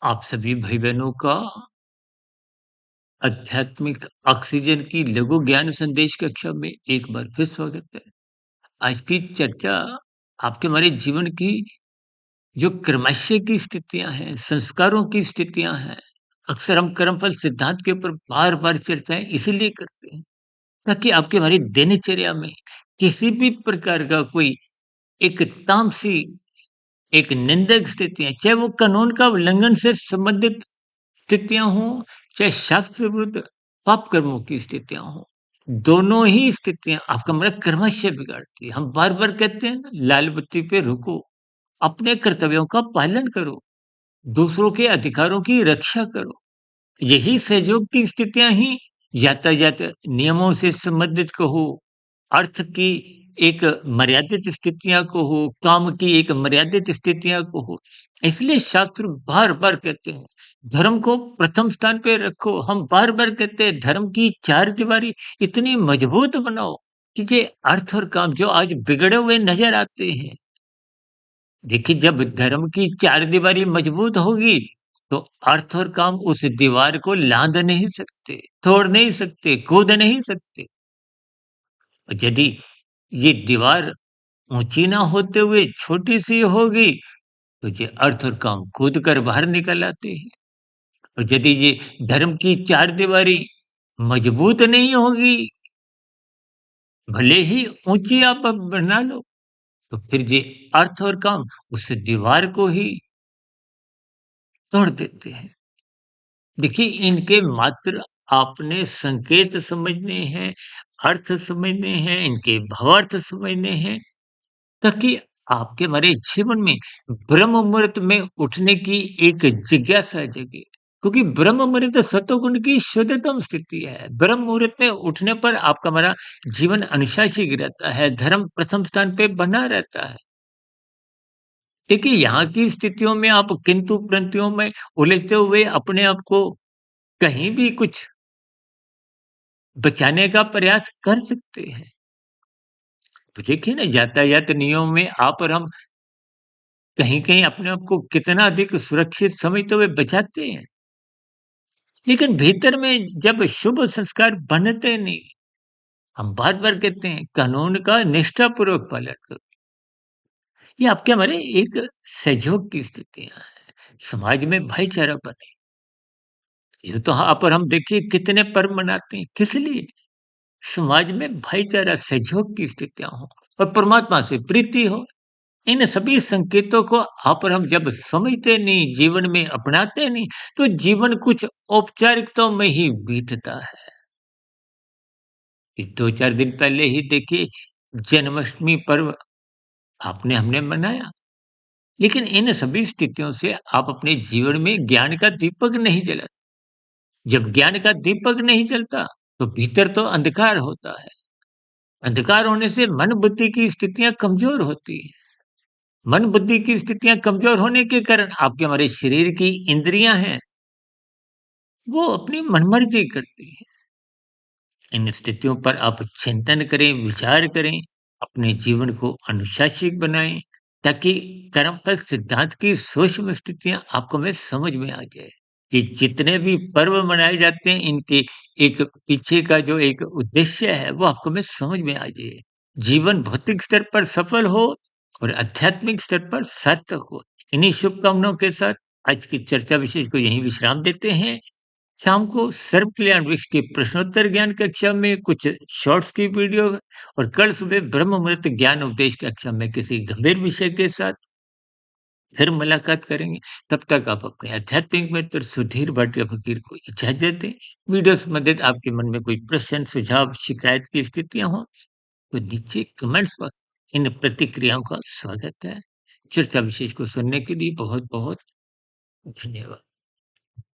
आप सभी भाई-बहनों का आध्यात्मिक ऑक्सीजन की लघु ज्ञान संदेश कक्षा में एक बार फिर स्वागत है। आज की चर्चा आपके हमारे जीवन की जो कर्मश्य की स्थितियाँ हैं, संस्कारों की स्थितियाँ हैं, अक्सर हम कर्मफल सिद्धांत के ऊपर बार-बार चर्चाएँ इसीलिए करते हैं, ताकि आपकी हमारी दिनचर्या में किसी भी प्रकार का कोई एक तामसी, एक निंदक स्थितियाँ, चाहे वो कानून का उल्लंघन से संबंधित स्थितियाँ हों, चाहे शास्त्र विरुद्ध पाप कर्मों की स्थितियाँ हों, दोनों ही स्थितियाँ आपका हमारा क्रमशः बिगाड़ती है। हम बार-बार कहते हैं ना, लाल बत्ती पे रुको, अपने कर्तव्यों का पालन करो, दूसरों के अधिकारों की रक्षा करो। यही सहयोग की स्थितियाँ ही यातायात नियमों से संबंधित कहो, अर्थ की एक मर्यादित स्थितियाँ को हो, काम की एक मर्यादित स्थितियाँ को हो। इसलिए शास्त्र बार-बार कहते हैं, धर्म को प्रथम स्थान पे रखो। हम बार-बार कहते हैं, धर्म की चारदीवारी इतनी मजबूत बनाओ कि ये अर्थ और काम जो आज बिगड़े हुए नज़र आते हैं, देखिए जब धर्म की चारदीवारी मजबूत होगी, तो अर्थ और काम उस दीवार को लाँघ नहीं सकते, तोड़ नहीं सकते, कूद नहीं सकते। यदि ये दीवार ऊँची ना होते हुए छोटी-सी होगी, तो ये अर्थ और काम कूद कर बाहर निकल आते हैं। और यदि ये धर्म की चारदीवारी मजबूत नहीं होगी, भले ही ऊँची आप बना लो, तो फिर ये अर्थ और काम उस दीवार को ही तोड़ देते हैं। देखिए, इनके मात्र आपने संकेत समझने हैं, अर्थ समझने हैं, इनके भावार्थ समझने हैं, ताकि आपके हमारे जीवन में ब्रह्म मुहूर्त में उठने की एक जिज्ञासा जगे। क्योंकि ब्रह्म मुहूर्त सतोगुण की शुद्धतम स्थिति है। ब्रह्म मुहूर्त में उठने पर आपका हमारा जीवन अनुशासित रहता है, धर्म प्रथम स्थान पे बना रहता है। देखिए, यहाँ की स्थितियों में आप किंतु-परंतुओं में उलझते हुए अपने आप को कहीं भी कुछ बचाने का प्रयास कर सकते हैं। तो देखिए ना, यातायात नियमों में आप और हम कहीं-कहीं अपने आप को कितना अधिक सुरक्षित समझते हुए बचाते हैं। लेकिन भीतर में जब शुभ संस्कार बनते नहीं, हम बार-बार कहते हैं कानून का निष्ठापूर्वक पालन करो। ये आपके हमारे एक सहयोग की स्थितियाँ हैं। समाज में भाईचारा बने। ये तो आप और हम देखिए कितने पर्व मनाते हैं, किस लिए? समाज में भाईचारा, सहयोग की स्थितियाँ हों और परमात्मा से प्रीति हो। इन सभी संकेतों को आप और हम जब समझते नहीं, जीवन में अपनाते नहीं, तो जीवन कुछ औपचारिकताओं में ही बीतता है। ये 2-4 दिन पहले ही देखिए जन्माष्टमी पर्व आपने हमने मनाया। लेकिन इन सभी स्थितियों से आप अपने जीवन में ज्ञान का दीपक नहीं जला। जब ज्ञान का दीपक नहीं जलता, तो भीतर तो अंधकार होता है। अंधकार होने से मन बुद्धि की स्थितियाँ कमज़ोर होती हैं। मन बुद्धि की स्थितियाँ कमज़ोर होने के कारण आपके हमारे शरीर की इंद्रियाँ हैं, वो अपनी मनमर्जी करती हैं। इन स्थितियों पर आप चिंतन करें, विचार करें, अपने जीवन को अनुशासित बनाएँ, ताकि कर्मफल सिद्धांत की सूक्ष्म स्थितियाँ आपको में समझ में आ जाए। ये जितने भी पर्व मनाए जाते हैं, इनके एक पीछे का जो एक उद्देश्य है, वो आपको में समझ में आ जाए। जीवन भौतिक स्तर पर सफल हो और आध्यात्मिक स्तर पर सार्थक हो। इन्हीं शुभकामनाओं के साथ आज की चर्चा विशेष को यहीं विश्राम देते हैं। शाम को सर्व कल्याण वृक्ष की प्रश्नोत्तर ज्ञान कक्षा में कुछ शॉर्ट्स की वीडियो और कल सुबह ब्रह्म मुहूर्त ज्ञान उपदेश कक्षा में किसी गंभीर विषय के साथ फिर मुलाकात करेंगे। तब तक आप अपने आध्यात्मिक मित्र सुधीर भाटिया फकीर को इजाजत दें। वीडियो संबंधित आपके मन में कोई प्रश्न, सुझाव, शिकायत की स्थितियां हो, तो नीचे कमेंट्स बॉक्स इन प्रतिक्रियाओं का स्वागत है। चर्चा विशेष को सुनने के लिए बहुत बहुत धन्यवाद।